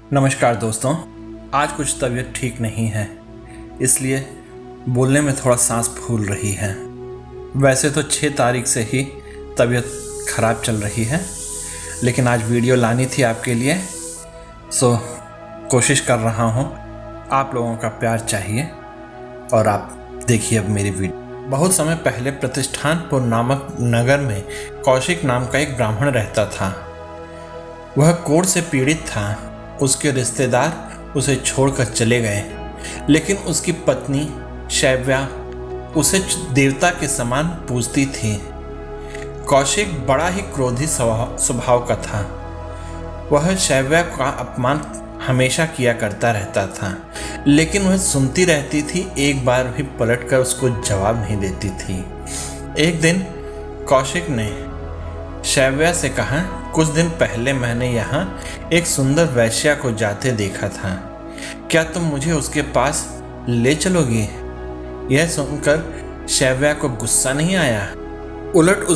नमस्कार दोस्तों। आज कुछ तबीयत ठीक नहीं है, इसलिए बोलने में थोड़ा सांस फूल रही है। वैसे तो 6 तारीख से ही तबीयत ख़राब चल रही है, लेकिन आज वीडियो लानी थी आपके लिए, सो कोशिश कर रहा हूँ। आप लोगों का प्यार चाहिए और आप देखिए अब मेरी वीडियो। बहुत समय पहले प्रतिष्ठानपुर नामक नगर में कौशिक नाम का एक ब्राह्मण रहता था। वह कोढ़ से पीड़ित था। उसके रिश्तेदार उसे छोड़कर चले गए, लेकिन उसकी पत्नी शैव्या उसे देवता के समान पूजती थी। कौशिक बड़ा ही क्रोधी स्वभाव का था। वह शैव्या का अपमान हमेशा किया करता रहता था, लेकिन वह सुनती रहती थी, एक बार भी पलटकर उसको जवाब नहीं देती थी। एक दिन कौशिक ने शैव्या से कहा, कुछ दिन पहले मैंने यहाँ एक सुंदर वैश्या को जाते देखा था, क्या तुम मुझे उसके पास ले चलोगी? यह सुनकर शैव्या को गुस्सा नहीं आया, उलट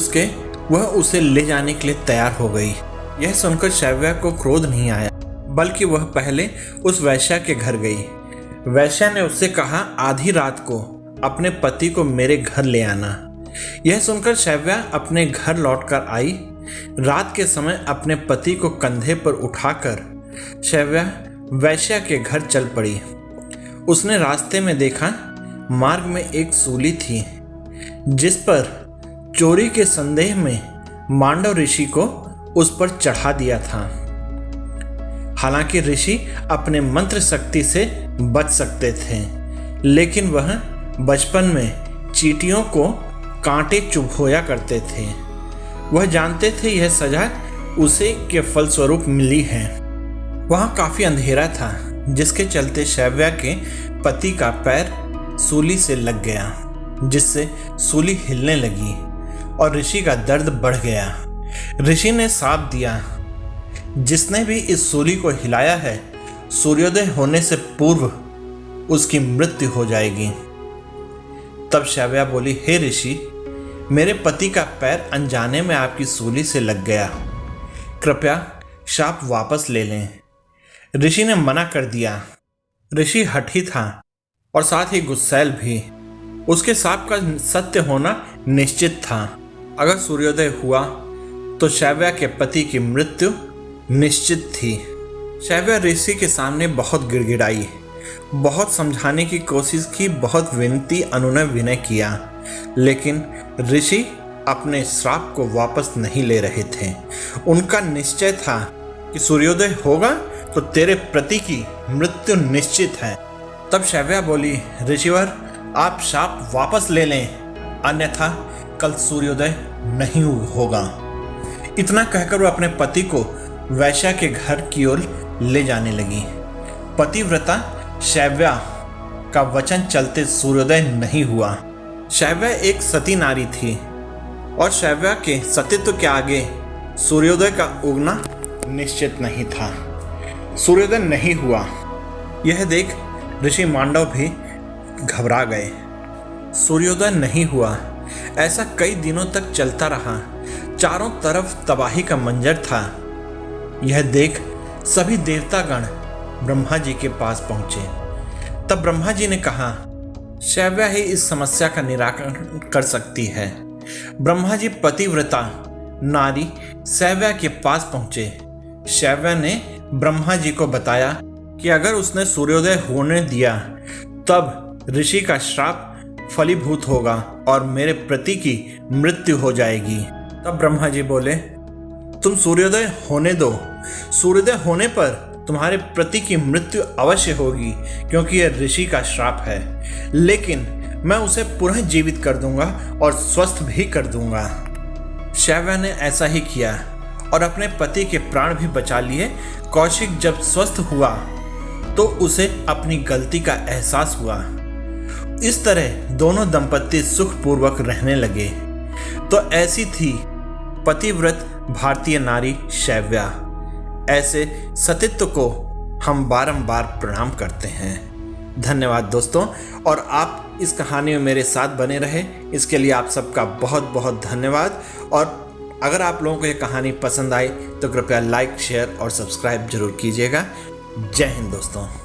वह उसे ले जाने के लिए तैयार हो गई। यह सुनकर शैव्या को क्रोध नहीं आया, बल्कि वह पहले उस वैश्या के घर गई। वैश्या ने उससे कहा, आधी रात को अपने पति को मेरे घर ले आना। यह सुनकर शैव्या अपने घर लौटकर आई। रात के समय अपने पति को कंधे पर उठाकर शैव्या वैश्या के घर चल पड़ी। उसने रास्ते में देखा, मार्ग में एक सूली थी, जिस पर चोरी के संदेह में मांडव ऋषि को उस पर चढ़ा दिया था। हालांकि ऋषि अपने मंत्र शक्ति से बच सकते थे, लेकिन वह बचपन में चींटियों को कांटे चुभोया करते थे। वह जानते थे यह सजा उसे के फलस्वरूप मिली है। वहाँ काफ़ी अंधेरा था, जिसके चलते शैव्या के पति का पैर सूली से लग गया, जिससे सूली हिलने लगी और ऋषि का दर्द बढ़ गया। ऋषि ने शाप दिया, जिसने भी इस सूली को हिलाया है, सूर्योदय होने से पूर्व उसकी मृत्यु हो जाएगी। तब शैव्या बोली, हे ऋषि, मेरे पति का पैर अनजाने में आपकी सूली से लग गया, कृपया शाप वापस ले लें। ऋषि ने मना कर दिया। ऋषि हठी था और साथ ही गुस्सैल भी। उसके शाप का सत्य होना निश्चित था। अगर सूर्योदय हुआ तो शैव्या के पति की मृत्यु निश्चित थी। शैव्या ऋषि के सामने बहुत गिड़गिड़ाई, बहुत समझाने की कोशिश की, बहुत विनती अनुनय विनय किया, लेकिन ऋषि अपने श्राप को वापस नहीं ले रहे थे। उनका निश्चय था कि सूर्योदय होगा तो तेरे पति की मृत्यु निश्चित है। तब शैव्या बोली, ऋषिवर, आप शाप वापस ले लें, अन्यथा कल सूर्योदय नहीं होगा। इतना कहकर वह अपने पति को वैश्या के घर की ओर ले जाने लगी। पतिव्रता शैव्या का वचन चलते सूर्योदय नहीं हुआ। शैव्या एक सती नारी थी और शैव्या के सतीत्व के आगे सूर्योदय का उगना निश्चित नहीं था। सूर्योदय नहीं हुआ। यह देख ऋषि मांडव भी घबरा गए। सूर्योदय नहीं हुआ। ऐसा कई दिनों तक चलता रहा। चारों तरफ तबाही का मंजर था। यह देख सभी देवतागण ब्रह्मा जी के पास पहुंचे। तब ब्रह्मा जी ने कहा, शैव्या ही इस समस्या का निराकरण कर सकती है। ब्रह्मा जी पतिव्रता नारी शैव्या के पास पहुंचे। शैव्या ने ब्रह्मा जी को बताया कि अगर उसने सूर्योदय होने दिया तब ऋषि का श्राप फलीभूत होगा और मेरे पति की मृत्यु हो जाएगी। तब ब्रह्मा जी बोले, तुम सूर्योदय होने दो। सूर्योदय होने पर तुम्हारे पति की मृत्यु अवश्य होगी, क्योंकि यह ऋषि का श्राप है, लेकिन मैं उसे पुनः जीवित कर दूंगा और स्वस्थ भी कर दूंगा। शैव्या ने ऐसा ही किया और अपने पति के प्राण भी बचा लिए। कौशिक जब स्वस्थ हुआ तो उसे अपनी गलती का एहसास हुआ। इस तरह दोनों दंपति सुखपूर्वक रहने लगे। तो ऐसी थी पतिव्रत भारतीय नारी शैव्या। ऐसे सतीत्व को हम बारंबार प्रणाम करते हैं। धन्यवाद दोस्तों, और आप इस कहानी में मेरे साथ बने रहे, इसके लिए आप सबका बहुत बहुत धन्यवाद। और अगर आप लोगों को ये कहानी पसंद आई तो कृपया लाइक, शेयर और सब्सक्राइब जरूर कीजिएगा। जय हिंद दोस्तों।